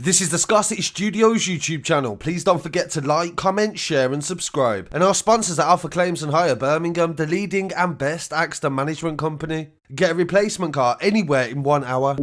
This is the Scarcity Studios YouTube channel. Please don't forget to like, comment, share and subscribe. And our sponsors at Alpha Claims and Hire Birmingham, the leading and best accident management company. Get a replacement car anywhere in 1 hour.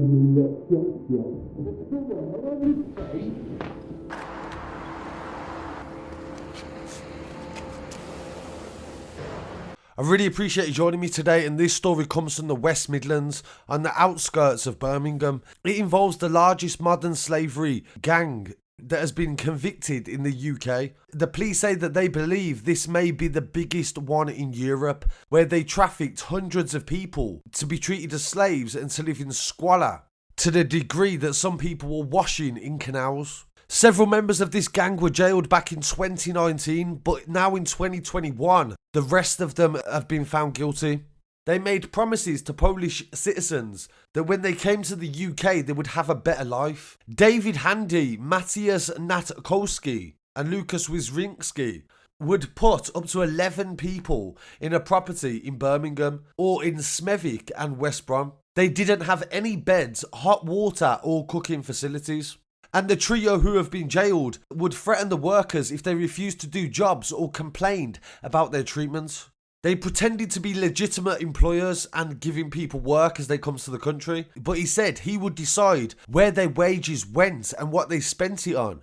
I really appreciate you joining me today, and this story comes from the West Midlands on the outskirts of Birmingham. It involves the largest modern slavery gang that has been convicted in the UK. The police say that they believe this may be the biggest one in Europe, where they trafficked hundreds of people to be treated as slaves and to live in squalor, to the degree that some people were washing in canals. Several members of this gang were jailed back in 2019, but now in 2021, the rest of them have been found guilty. They made promises to Polish citizens that when they came to the UK, they would have a better life. David Handy, Mateus Natkowski, and Lukasz Wywrinski would put up to 11 people in a property in Birmingham or in Smethwick and West Brom. They didn't have any beds, hot water, or cooking facilities. And the trio who have been jailed would threaten the workers if they refused to do jobs or complained about their treatment. They pretended to be legitimate employers and giving people work as they come to the country. But he said he would decide where their wages went and what they spent it on.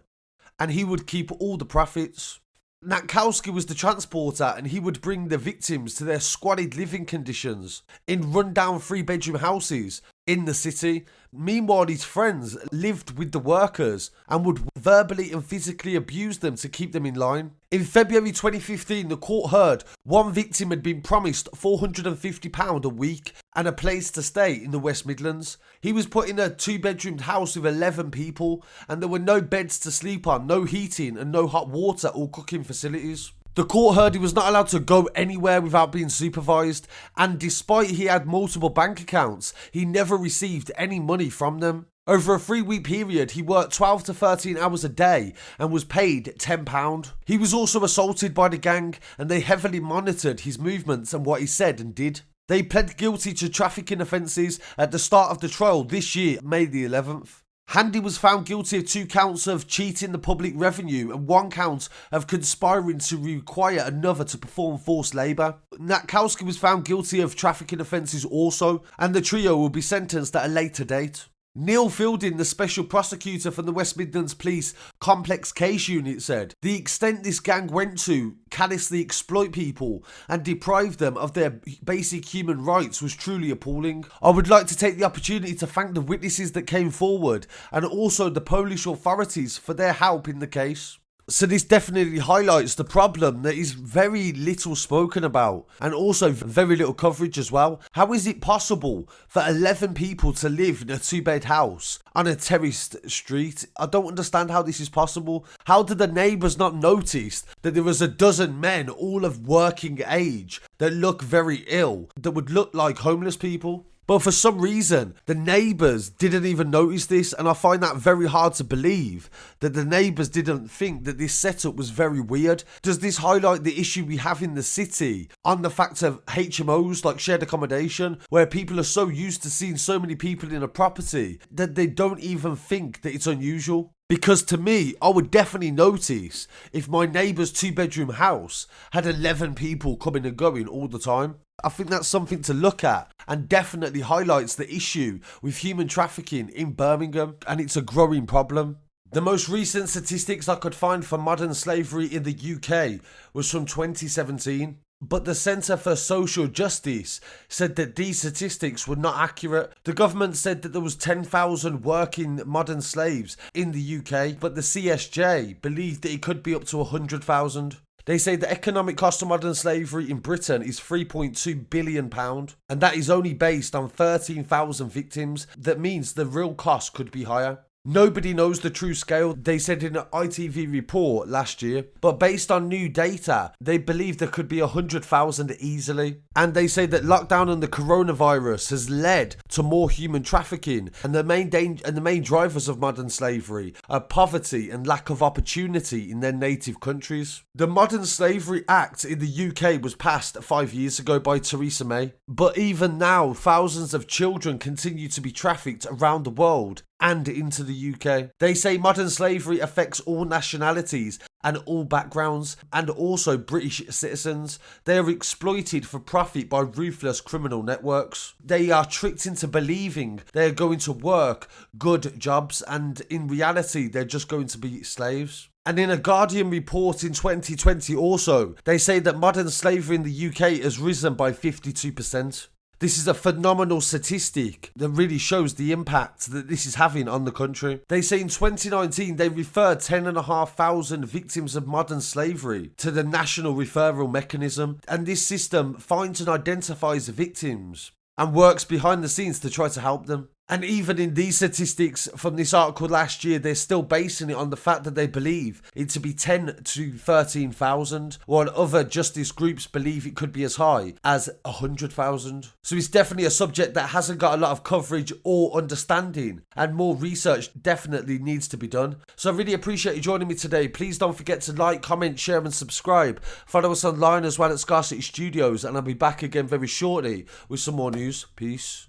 And he would keep all the profits. Natkowski was the transporter, and he would bring the victims to their squalid living conditions in run-down 3-bedroom houses in the city. Meanwhile, his friends lived with the workers and would verbally and physically abuse them to keep them in line. In February 2015, the court heard one victim had been promised £450 a week and a place to stay in the West Midlands. He was put in a 2-bedroomed house with 11 people, and there were no beds to sleep on, no heating and no hot water or cooking facilities. The court heard he was not allowed to go anywhere without being supervised, and despite he had multiple bank accounts, he never received any money from them. Over a 3-week period, he worked 12 to 13 hours a day and was paid £10. He was also assaulted by the gang, and they heavily monitored his movements and what he said and did. They pled guilty to trafficking offences at the start of the trial this year, May the 11th. Handy was found guilty of 2 counts of cheating the public revenue and 1 count of conspiring to require another to perform forced labour. Natkowski was found guilty of trafficking offences also, and the trio will be sentenced at a later date. Neil Fielding, the special prosecutor from the West Midlands Police Complex Case Unit, said the extent this gang went to callously exploit people and deprive them of their basic human rights was truly appalling. I would like to take the opportunity to thank the witnesses that came forward and also the Polish authorities for their help in the case. So this definitely highlights the problem that is very little spoken about, and also very little coverage as well. How is it possible for 11 people to live in a 2-bed house on a terraced street? I don't understand how this is possible. How did the neighbours not notice that there was a dozen men, all of working age, that look very ill, that would look like homeless people? But for some reason, the neighbours didn't even notice this, and I find that very hard to believe, that the neighbours didn't think that this setup was very weird. Does this highlight the issue we have in the city on the fact of HMOs, like shared accommodation, where people are so used to seeing so many people in a property that they don't even think that it's unusual? Because to me, I would definitely notice if my neighbour's 2-bedroom house had 11 people coming and going all the time. I think that's something to look at, and definitely highlights the issue with human trafficking in Birmingham, and it's a growing problem. The most recent statistics I could find for modern slavery in the UK was from 2017. But the Centre for Social Justice said that these statistics were not accurate. The government said that there was 10,000 working modern slaves in the UK, but the CSJ believed that it could be up to 100,000. They say the economic cost of modern slavery in Britain is £3.2 billion, and that is only based on 13,000 victims. That means the real cost could be higher. Nobody knows the true scale, they said in an ITV report last year, but based on new data, they believe there could be 100,000 easily. And they say that lockdown and the coronavirus has led to more human trafficking, and the main drivers of modern slavery are poverty and lack of opportunity in their native countries. The Modern Slavery Act in the UK was passed 5 years ago by Theresa May, but even now, thousands of children continue to be trafficked around the world and into the UK. They say modern slavery affects all nationalities and all backgrounds, and also British citizens. They are exploited for profit by ruthless criminal networks. They are tricked into believing they are going to work good jobs, and in reality they're just going to be slaves. And in a Guardian report in 2020 also, they say that modern slavery in the UK has risen by 52%. This is a phenomenal statistic that really shows the impact that this is having on the country. They say in 2019 they referred 10,500 victims of modern slavery to the National Referral Mechanism, and this system finds and identifies the victims and works behind the scenes to try to help them. And even in these statistics from this article last year, they're still basing it on the fact that they believe it to be 10 to 13,000, while other justice groups believe it could be as high as 100,000. So it's definitely a subject that hasn't got a lot of coverage or understanding, and more research definitely needs to be done. So I really appreciate you joining me today. Please don't forget to like, comment, share and subscribe. Follow us online as well at Scarcity Studios, and I'll be back again very shortly with some more news. Peace.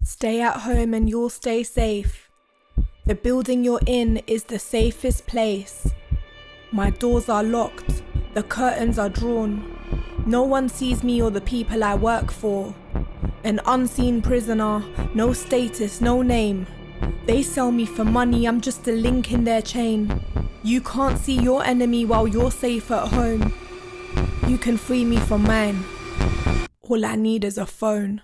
Stay at home and you'll stay safe. The building you're in is the safest place. My doors are locked, the curtains are drawn. No one sees me or the people I work for. An unseen prisoner, no status, no name. They sell me for money, I'm just a link in their chain. You can't see your enemy while you're safe at home. You can free me from mine. All I need is a phone.